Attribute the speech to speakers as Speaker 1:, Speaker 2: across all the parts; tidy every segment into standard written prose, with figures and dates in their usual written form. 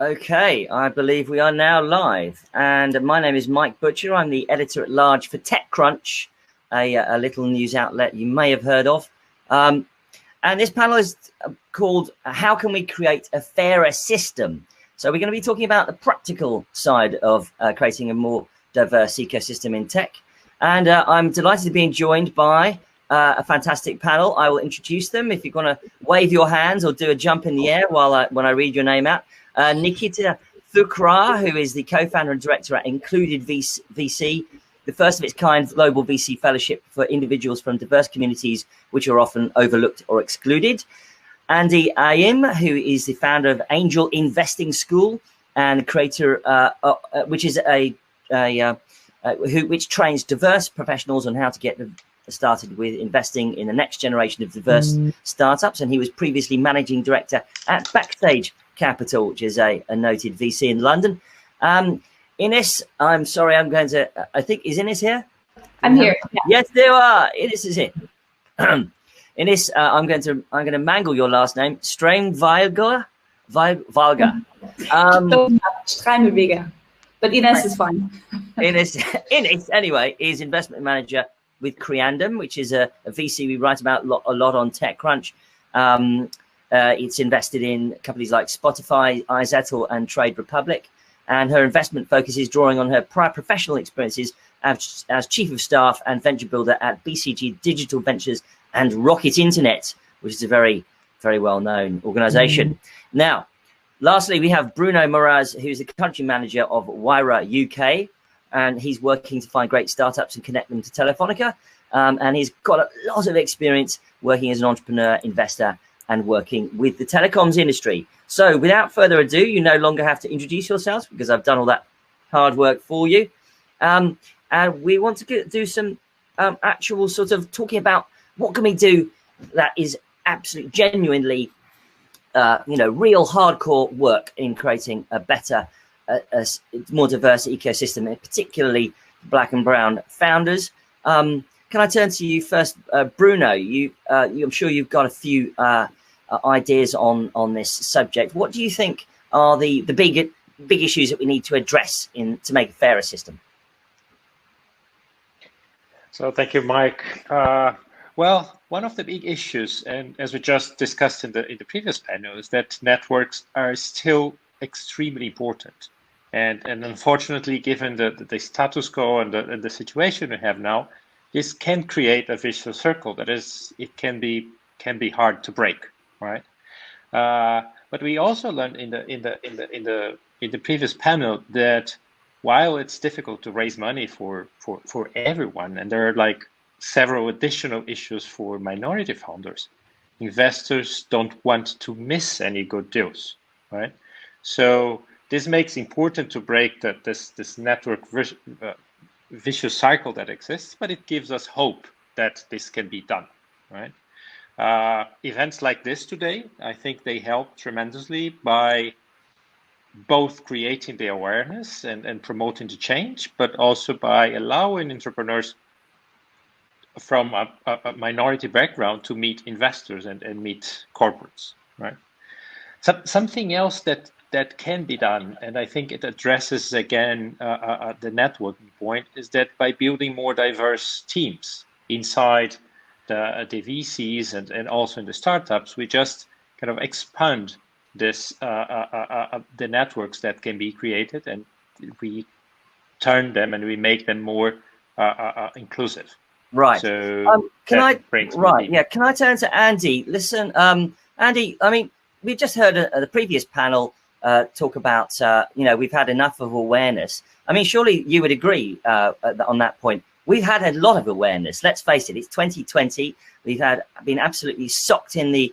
Speaker 1: Okay, I believe we are now live, and my name is Mike Butcher. I'm the editor-at-large for TechCrunch, a little news outlet you may have heard of. And this panel is called How Can We Create a Fairer System? So we're going to be talking about the practical side of creating a more diverse ecosystem in tech. And I'm delighted to be joined by a fantastic panel. I will introduce them. If you're going to wave your hands or do a jump in the air when I read your name out. Nikita, Thrakrar, who is the co-founder and director at Included VC, the first of its kind global VC fellowship for individuals from diverse communities which are often overlooked or excluded. Andy Ayim, who is the founder of Angel Investing School and creator, which is which trains diverse professionals on how to get started with investing in the next generation of diverse startups. And he was previously managing director at Backstage Capital, which is a noted VC in London. Ines, I'm sorry, I think, is Ines here?
Speaker 2: I'm here. Yeah.
Speaker 1: Yes, there are. Ines is here. Ines, I'm going to mangle your last name. Streimelweger.
Speaker 2: Streimelweger. But Ines is fine.
Speaker 1: Ines, anyway, is investment manager with CREANDUM, which is a VC we write about a lot on TechCrunch. It's invested in companies like Spotify, iZettle, and Trade Republic. And her investment focus is drawing on her prior professional experiences as chief of staff and venture builder at BCG Digital Ventures and Rocket Internet, which is a very, very well-known organization. Now, lastly, we have Bruno Moraes, who's the country manager of Wayra UK, and he's working to find great startups and connect them to Telefonica. And he's got a lot of experience working as an entrepreneur, investor, and working with the telecoms industry. So without further ado, you no longer have to introduce yourselves because I've done all that hard work for you. And we want to do some actual sort of talking about what can we do that is absolutely genuinely, real hardcore work in creating a better, a more diverse ecosystem, and particularly Black and brown founders. Can I turn to you first, Bruno? I'm sure you've got a few ideas on this subject. What do you think are the big issues that we need to address to make a fairer system?
Speaker 3: So thank you, Mike. Well, one of the big issues, and as we just discussed in the previous panel, is that networks are still extremely important. And unfortunately, given the status quo and the situation we have now, this can create a vicious circle. That is, it can be hard to break, right? But we also learned in the previous panel that while it's difficult to raise money for everyone, and there are like several additional issues for minority founders, investors don't want to miss any good deals, right? So this makes important to break this network vicious cycle that exists, but it gives us hope that this can be done, right? Events like this today, I think they help tremendously by both creating the awareness and promoting the change, but also by allowing entrepreneurs from a minority background to meet investors and meet corporates, right? Something else that can be done, and I think it addresses again the networking point, is that by building more diverse teams inside the VCs and also in the startups, we just kind of expand this the networks that can be created, and we turn them and we make them more inclusive.
Speaker 1: Right.
Speaker 3: So
Speaker 1: can I turn to Andy? Listen, Andy, I mean, we just heard the previous panel talk about, we've had enough of awareness. I mean, surely you would agree on that point. We've had a lot of awareness. Let's face it, it's 2020. We've been absolutely socked in the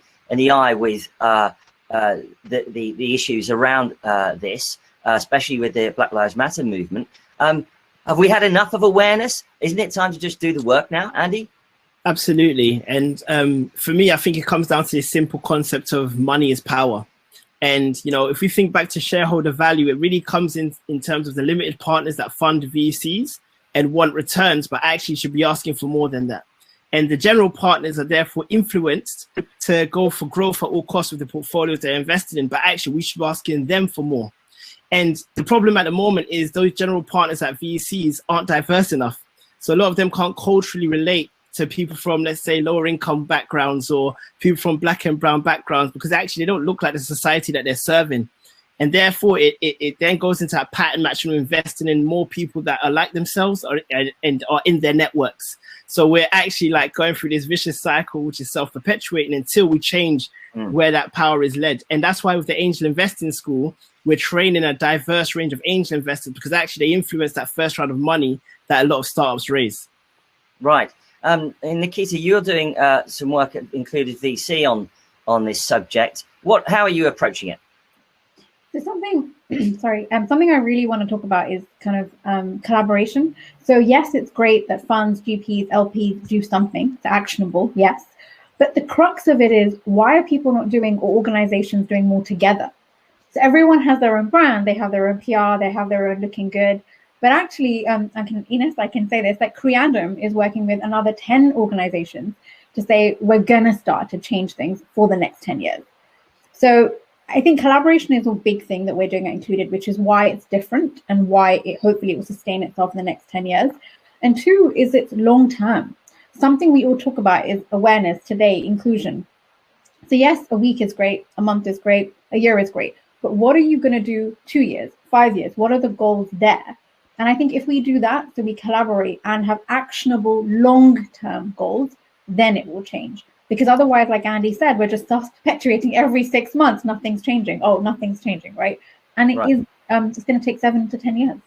Speaker 1: eye with the issues around this, especially with the Black Lives Matter movement. Have we had enough of awareness? Isn't it time to just do the work now, Andy?
Speaker 4: Absolutely. And for me, I think it comes down to this simple concept of money is power. And, if we think back to shareholder value, it really comes in terms of the limited partners that fund VCs and want returns, but actually should be asking for more than that. And the general partners are therefore influenced to go for growth at all costs with the portfolios they're invested in, but actually we should be asking them for more. And the problem at the moment is those general partners at VCs aren't diverse enough. So a lot of them can't culturally relate to people from, let's say, lower income backgrounds or people from black and brown backgrounds, because actually they don't look like the society that they're serving. And therefore, it then goes into a pattern matching, investing in more people that are like themselves and are in their networks. So we're actually like going through this vicious cycle, which is self-perpetuating until we change where that power is led. And that's why with the Angel Investing School, we're training a diverse range of angel investors, because actually they influence that first round of money that a lot of startups raise.
Speaker 1: Right. And Nikita, you're doing some work that included VC on this subject. How are you approaching it?
Speaker 5: So something I really want to talk about is kind of collaboration. So yes, it's great that funds, GPs, LPs do something. It's actionable, yes. But the crux of it is, why are people not doing, or organizations doing more together? So everyone has their own brand, they have their own PR, they have their own looking good. But actually, Ines, I can say this, that CREANDUM is working with another 10 organizations to say, we're going to start to change things for the next 10 years. So I think collaboration is a big thing that we're doing at Included, which is why it's different and why hopefully it will sustain itself in the next 10 years. And two is it's long term. Something we all talk about is awareness today, inclusion. So yes, a week is great, a month is great, a year is great. But what are you going to do 2 years, 5 years? What are the goals there? And I think if we do that, so we collaborate and have actionable long-term goals, then it will change. Because otherwise, like Andy said, we're just self-perpetuating every 6 months. Nothing's changing. Oh, nothing's changing, right? And it's going to take 7 to 10 years.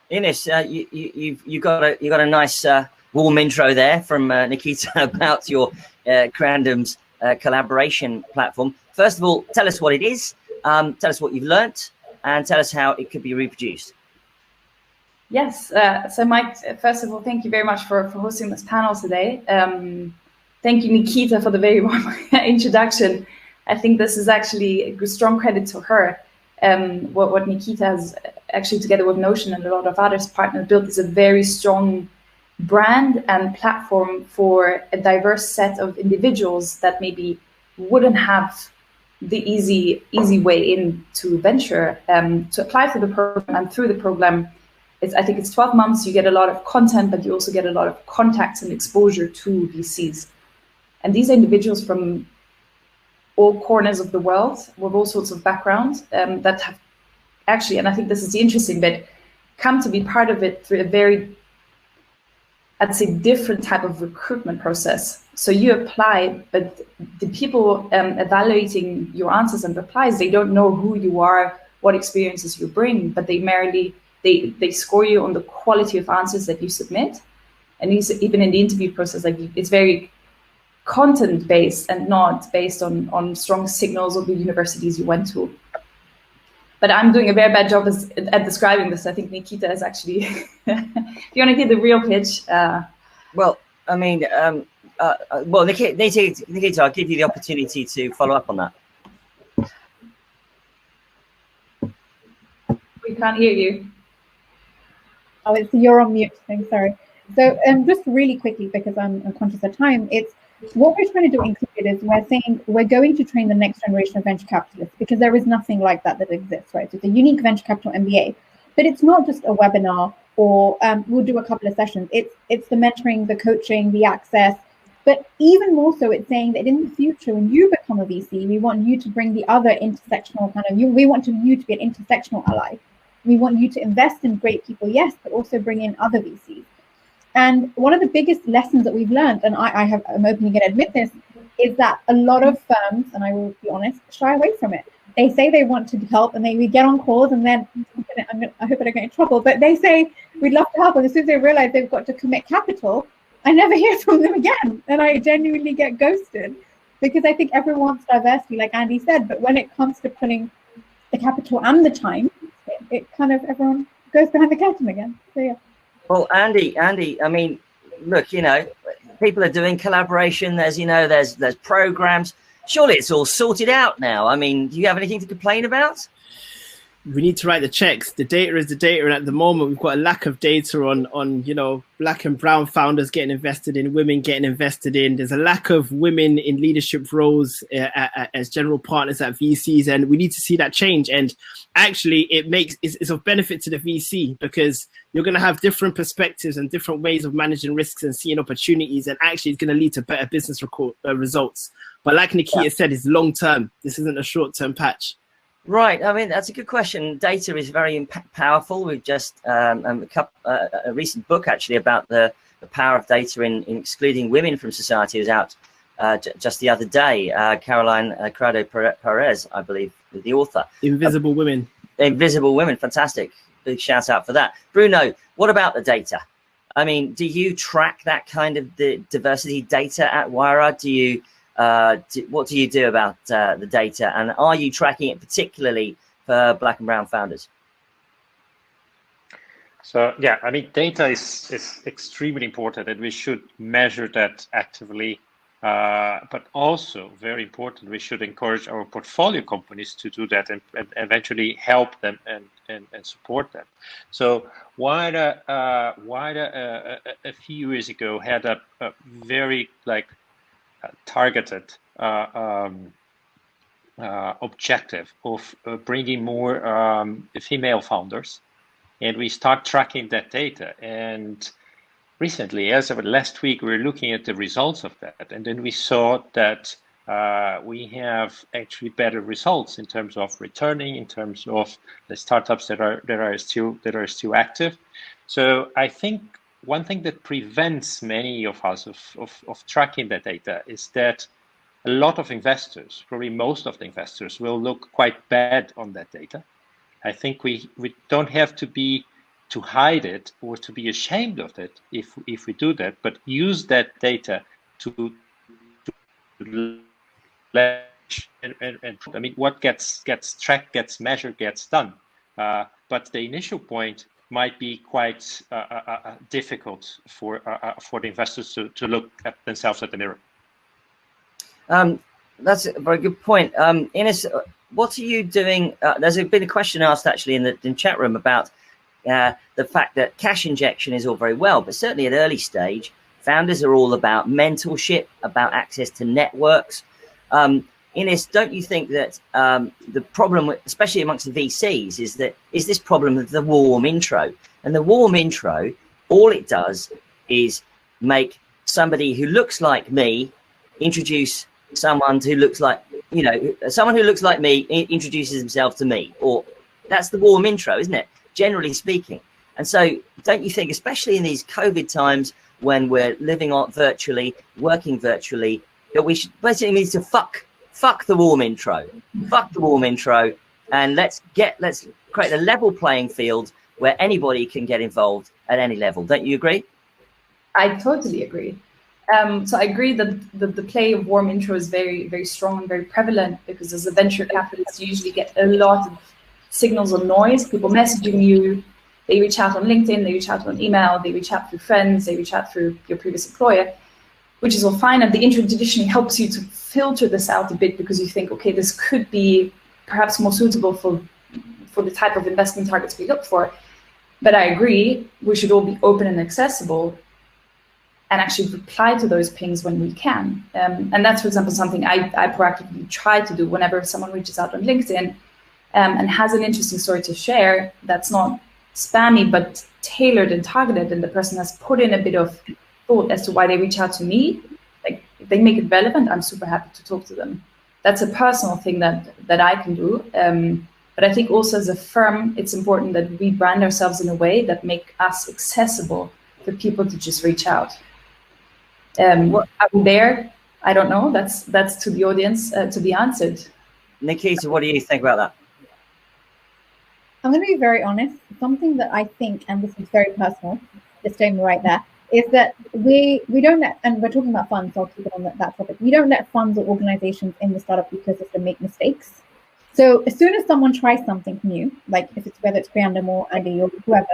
Speaker 1: Ines, you got a nice warm intro there from Nikita about your CREANDUM's collaboration platform. First of all, tell us what it is. Tell us what you've learnt, and tell us how it could be reproduced.
Speaker 2: Yes. So Mike, first of all, thank you very much for hosting this panel today. Thank you, Nikita, for the very warm introduction. I think this is actually a strong credit to her. What Nikita has actually, together with Notion and a lot of others partners, built is a very strong brand and platform for a diverse set of individuals that maybe wouldn't have the easy way into venture to apply for the program. And through the program, I think it's 12 months, you get a lot of content, but you also get a lot of contacts and exposure to VCs. And these are individuals from all corners of the world with all sorts of backgrounds that have actually, and I think this is the interesting bit, come to be part of it through a very, I'd say, different type of recruitment process. So you apply, but the people evaluating your answers and replies, they don't know who you are, what experiences you bring, but they score you on the quality of answers that you submit. And even in the interview process, like, it's very content based and not based on strong signals of the universities you went to. But I'm doing a very bad job at describing this. I think Nikita is actually, if you want to get the real pitch.
Speaker 1: Well, I mean, Nikita, I'll give you the opportunity to follow up on that.
Speaker 2: We can't hear you.
Speaker 5: Oh, you're on mute. I'm sorry. So just really quickly, because I'm conscious of time, it's what we're trying to do Included is we're saying we're going to train the next generation of venture capitalists, because there is nothing like that exists, right? So it's a unique venture capital MBA, but it's not just a webinar or we'll do a couple of sessions. It's the mentoring, the coaching, the access, but even more so, it's saying that in the future, when you become a VC, we want you to bring the other intersectional we want you to be an intersectional ally. We want you to invest in great people, yes, but also bring in other VCs. And one of the biggest lessons that we've learned, and I'm openly going to admit this, is that a lot of firms, and I will be honest, shy away from it. They say they want to help, and we get on calls, and then I hope I don't get in trouble, but they say we'd love to help, and as soon as they realize they've got to commit capital, I never hear from them again, and I genuinely get ghosted, because I think everyone wants diversity, like Andy said, but when it comes to putting the capital and the time, it kind of, everyone goes behind the curtain again. So yeah.
Speaker 1: Well, Andy, I mean, look, people are doing collaboration. There's programs. Surely it's all sorted out now. I mean, do you have anything to complain about?
Speaker 4: we need to write the checks. The data is the data, and at the moment we've got a lack of data on you know, black and brown founders getting invested in, women getting invested in. There's a lack of women in leadership roles as general partners at VCs, and we need to see that change. And actually, it's of benefit to the VC, because you're going to have different perspectives and different ways of managing risks and seeing opportunities, and actually it's going to lead to better business results. But like Nikita said, it's long term. This isn't a short term patch.
Speaker 1: Right. I mean, that's a good question. Data is very powerful. We've just a recent book actually about the power of data in excluding women from society was out just the other day. Caroline Criado-Perez, I believe, the author.
Speaker 4: Invisible Women.
Speaker 1: Invisible Women. Fantastic. Big shout out for that. Bruno, what about the data? I mean, do you track that kind of the diversity data at Wayra? Do you what do you do about the data, and are you tracking it particularly for black and brown founders?
Speaker 3: So yeah, I mean, data is extremely important, and we should measure that actively. But also very important, we should encourage our portfolio companies to do that and eventually help them and support them. So Wayra a few years ago had a very targeted objective of bringing more female founders, and we start tracking that data. And recently, as of last week, we were looking at the results of that, and then we saw that we have actually better results in terms of returning, in terms of the startups that are still active. So I think one thing that prevents many of us of tracking that data is that a lot of investors, probably most of the investors, will look quite bad on that data. I think we don't have to hide it or to be ashamed of it if we do that, but use that data to leverage and I mean, what gets tracked, gets measured, gets done. But the initial point might be quite difficult for the investors to look at themselves at the mirror.
Speaker 1: That's a very good point. Ines, what are you doing? There's been a question asked actually in the chat room about the fact that cash injection is all very well, but certainly at early stage, founders are all about mentorship, about access to networks. Ines, don't you think that the problem, especially amongst the VCs, is this problem of the warm intro? And the warm intro, all it does is make somebody who looks like me introduce someone who looks like, someone who looks like me introduces himself to me, or that's the warm intro, isn't it? Generally speaking. And so don't you think, especially in these COVID times when we're living on virtually, working virtually, that we should basically need to fuck the warm intro, and let's create a level playing field where anybody can get involved at any level. Don't you agree?
Speaker 2: I totally agree. So I agree that the play of warm intro is very, very strong and very prevalent, because as a venture capitalist, you usually get a lot of signals or noise, people messaging you, they reach out on LinkedIn, they reach out on email, they reach out through friends, they reach out through your previous employer, which is all fine. And the intro traditionally helps you to filter this out a bit, because you think, okay, this could be perhaps more suitable for the type of investment targets we look for. But I agree, we should all be open and accessible and actually reply to those pings when we can. And that's, for example, something I proactively try to do whenever someone reaches out on LinkedIn and has an interesting story to share that's not spammy, but tailored and targeted, and the person has put in a bit of thought as to why they reach out to me. Like, if they make it relevant, I'm super happy to talk to them. That's a personal thing that I can do. But I think also as a firm, it's important that we brand ourselves in a way that make us accessible for people to just reach out. Are we there? I don't know. That's to the audience to be answered.
Speaker 1: Nikita, what do you think about that?
Speaker 5: I'm going to be very honest. Something that I think, and this is very personal, disclaimer right there, is that we don't let, and we're talking about funds, so I'll keep it on that topic. We don't let funds or organizations in the startup ecosystem make mistakes. So as soon as someone tries something new, like whether it's CREANDUM or Andy or whoever,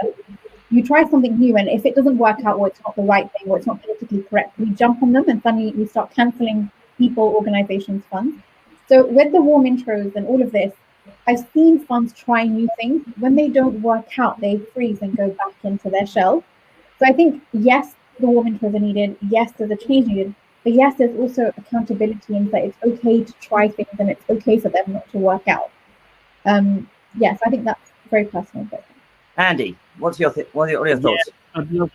Speaker 5: you try something new, and if it doesn't work out, or it's not the right thing, or it's not politically correct, we jump on them and suddenly we start canceling people, organizations, funds. So with the warm intros and all of this, I've seen funds try new things. When they don't work out, they freeze and go back into their shell. So I think, yes, the warm intros are needed. Yes, there's a change needed. But yes, there's also accountability in that it's okay to try things and it's okay for them not to work out. Yes, I think that's very personal. But
Speaker 1: Andy, what are your thoughts?
Speaker 4: Yeah,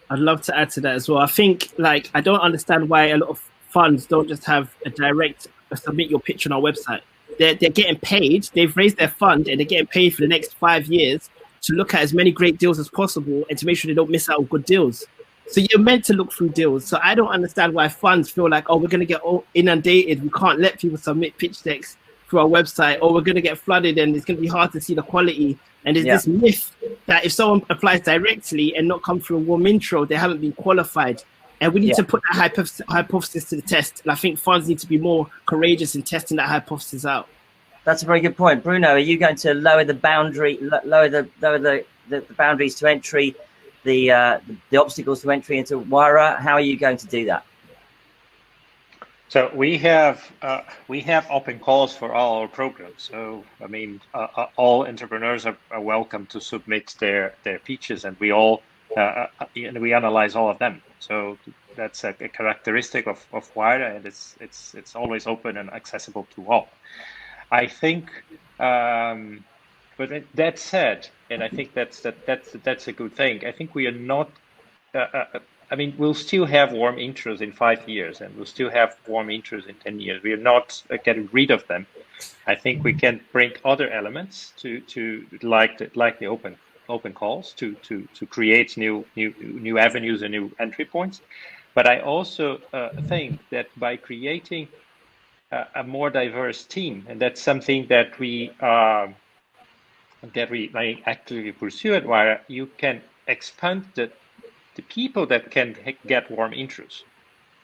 Speaker 4: I'd love to add to that as well. I think, like, I don't understand why a lot of funds don't just have a direct submit your pitch on our website. They're getting paid. They've raised their fund and they're getting paid for the next 5 years to look at as many great deals as possible and to make sure they don't miss out on good deals. So you're meant to look through deals. So I don't understand why funds feel like, oh, we're going to get inundated. We can't let people submit pitch decks through our website, or we're going to get flooded and it's going to be hard to see the quality. And there's this myth that if someone applies directly and not come through a warm intro, they haven't been qualified. And we need to put that hypothesis to the test. And I think funds need to be more courageous in testing that hypothesis out.
Speaker 1: That's a very good point. Bruno, are you going to lower the boundaries to entry, the obstacles to entry into Wayra? How are you going to do that?
Speaker 3: So we have open calls for all our programs. So I mean, all entrepreneurs are welcome to submit their pitches, and we all we analyze all of them. So that's a characteristic of Wayra, and it's always open and accessible to all. I think, but that said, and I think that's a good thing. I think we are not. I mean, we'll still have warm intros in 5 years, and we'll still have warm intros in 10 years. We are not getting rid of them. I think we can bring other elements to like the open calls to create new avenues and new entry points. But I also think that by creating a more diverse team, and that's something that we actively pursue at Wayra, you can expand the people that can get warm intros,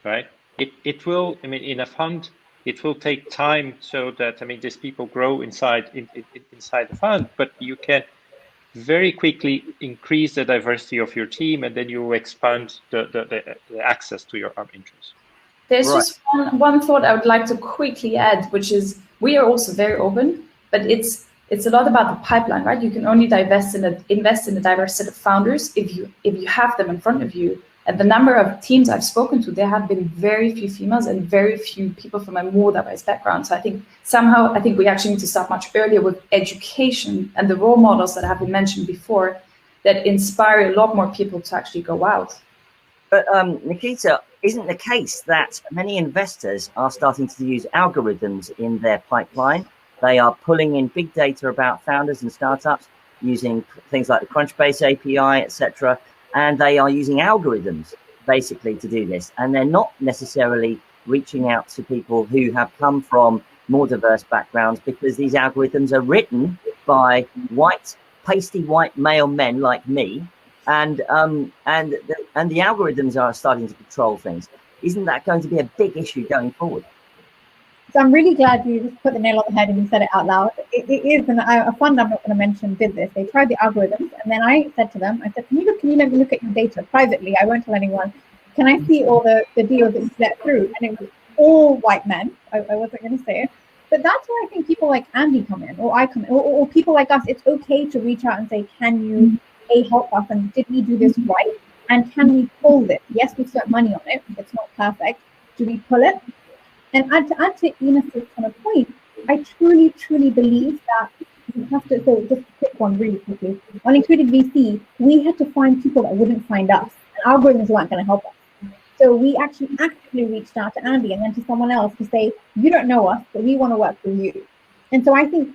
Speaker 3: right? It will, I mean, in a fund, it will take time so that, I mean, these people grow inside the fund, but you can very quickly increase the diversity of your team, and then you expand the access to your warm intros.
Speaker 2: There's just one thought I would like to quickly add, which is we are also very open, but it's a lot about the pipeline, right? You can only invest in a diverse set of founders if you have them in front of you. And the number of teams I've spoken to, there have been very few females and very few people from a more diverse background. So I think we actually need to start much earlier with education and the role models that have been mentioned before that inspire a lot more people to actually go out.
Speaker 1: But Nikita, isn't the case that many investors are starting to use algorithms in their pipeline? They are pulling in big data about founders and startups using things like the Crunchbase API, etc. And they are using algorithms basically to do this. And they're not necessarily reaching out to people who have come from more diverse backgrounds, because these algorithms are written by pasty white male men like me. And the algorithms are starting to control things. Isn't that going to be a big issue going forward?
Speaker 5: So I'm really glad you just put the nail on the head and you said it out loud. It is, and a fund I'm not going to mention did this. They tried the algorithms, and then I said to them, I said, can you let me look at your data privately? I won't tell anyone. Can I see all the deals that you let through? And it was all white men. I wasn't going to say it. But that's where I think people like Andy come in, or I come in, or people like us. It's okay to reach out and say, can you help us? And did we do this right? And can we pull this? Yes, we spent money on it. It's not perfect. Do we pull it? And to add to Ines' kind of point, I truly, truly believe that you have to, so just a quick one really quickly. On Included VC, we had to find people that wouldn't find us, and algorithms weren't going to help us. So we actually actively reached out to Andy and then to someone else to say, you don't know us, but we want to work with you. And so I think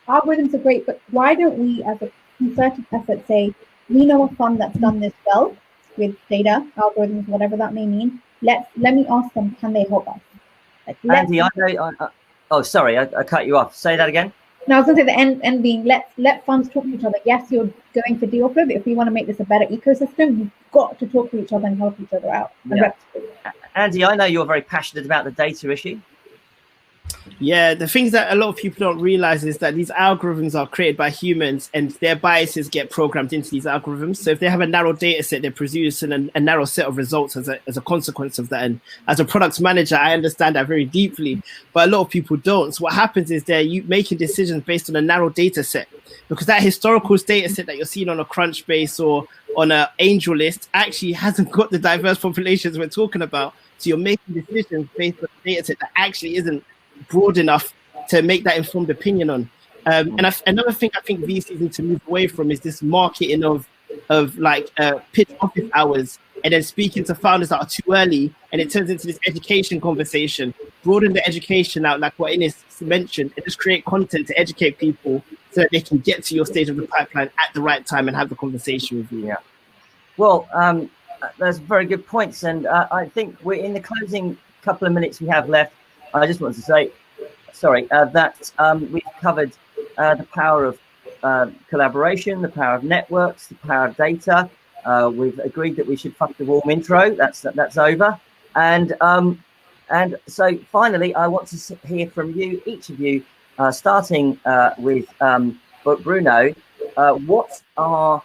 Speaker 5: algorithms are great, but why don't we as a concerted effort say, we know a fund that's done this well with data, algorithms, whatever that may mean. Let me ask them, can they help us?
Speaker 1: Andy, sorry, I cut you off. Say that again.
Speaker 5: No, I was going to say the end being let funds talk to each other. Yes, you're going for deal flow, but if we want to make this a better ecosystem, you've got to talk to each other and help each other out.
Speaker 1: Yeah. Andy, I know you're very passionate about the data issue.
Speaker 4: Yeah, the things that a lot of people don't realize is that these algorithms are created by humans and their biases get programmed into these algorithms. So if they have a narrow data set, they produce a narrow set of results as a consequence of that. And as a product manager, I understand that very deeply, but a lot of people don't. So what happens is they're making decisions based on a narrow data set, because that historical data set that you're seeing on a Crunchbase or on an Angel List actually hasn't got the diverse populations we're talking about. So you're making decisions based on a data set that actually isn't broad enough to make that informed opinion on. Another thing I think VCs need to move away from is this marketing of like pitch office hours and then speaking to founders that are too early, and it turns into this education conversation. Broaden the education out, like what Ines mentioned, and just create content to educate people so that they can get to your stage of the pipeline at the right time and have the conversation with you.
Speaker 1: Yeah. Well, that's very good points, and I think we're in the closing couple of minutes we have left. I just wanted to say, that we've covered the power of collaboration, the power of networks, the power of data. We've agreed that we should fuck the warm intro. That's over. And so finally, I want to hear from you, each of you, starting with Bruno. What do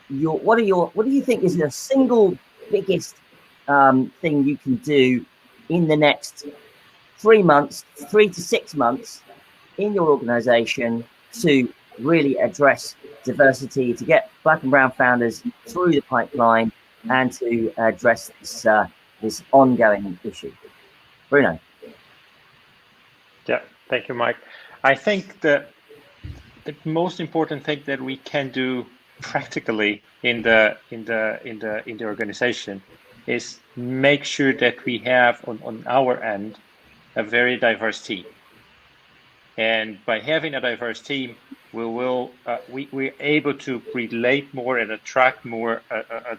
Speaker 1: you think is the single biggest thing you can do in the next 3 to 6 months in your organization to really address diversity, to get Black and brown founders through the pipeline and to address this ongoing issue? Bruno.
Speaker 3: Yeah, thank you, Mike. I think the most important thing that we can do practically in the organization is make sure that we have on our end a very diverse team. And by having a diverse team, we're able to relate more and attract more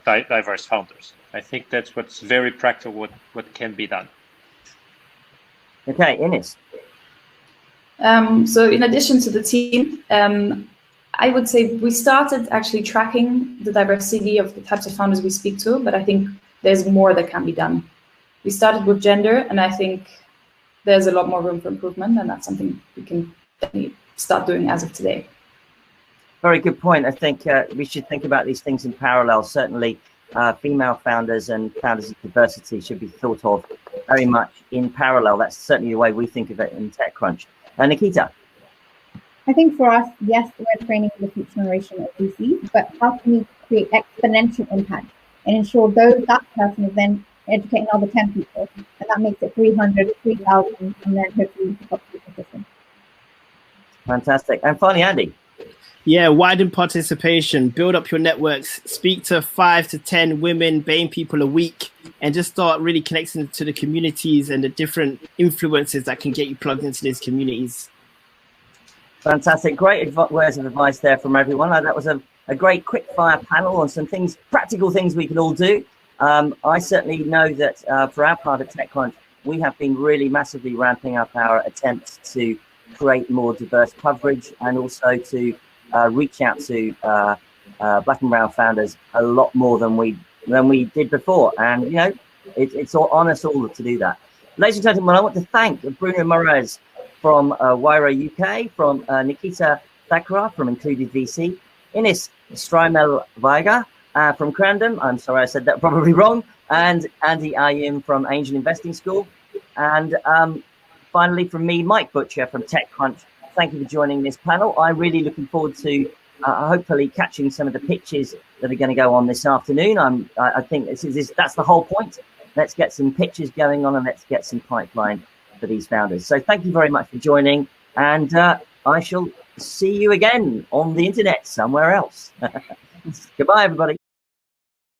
Speaker 3: diverse founders. I think that's what's very practical, what can be done.
Speaker 1: Okay, Ines.
Speaker 2: So in addition to the team, I would say we started actually tracking the diversity of the types of founders we speak to, but I think there's more that can be done. We started with gender, and I think there's a lot more room for improvement, and that's something we can definitely start doing as of today.
Speaker 1: Very good point. I think we should think about these things in parallel. Certainly, female founders and founders of diversity should be thought of very much in parallel. That's certainly the way we think of it in TechCrunch. Nikita.
Speaker 5: I think for us, yes, we're training the future generation of VCs, but how can we create exponential impact and ensure that person is then educating other 10 people, and that makes it 300, 3,000, and then hopefully the system.
Speaker 1: Fantastic. And finally, Andy.
Speaker 4: Yeah, widen participation, build up your networks, speak to 5 to 10 women, BAME people a week, and just start really connecting to the communities and the different influences that can get you plugged into these communities.
Speaker 1: Fantastic. Great words of advice there from everyone. That was a great quick fire panel on some things, practical things we can all do. I certainly know that for our part at TechCrunch, we have been really massively ramping up our attempts to create more diverse coverage and also to reach out to Black and brown founders a lot more than we did before. And, you know, it's all on us all to do that. Ladies and gentlemen, I want to thank Bruno Moraes from Wayra UK, from Nikita Thrakrar from Included VC, Ines Streimelweger from CREANDUM, I'm sorry I said that probably wrong, and Andy Ayim from Angel Investing School. And finally from me, Mike Butcher from TechCrunch. Thank you for joining this panel. I'm really looking forward to hopefully catching some of the pitches that are going to go on this afternoon. I think that's the whole point. Let's get some pitches going on and let's get some pipeline for these founders. So thank you very much for joining, and I shall see you again on the internet somewhere else. Goodbye, everybody.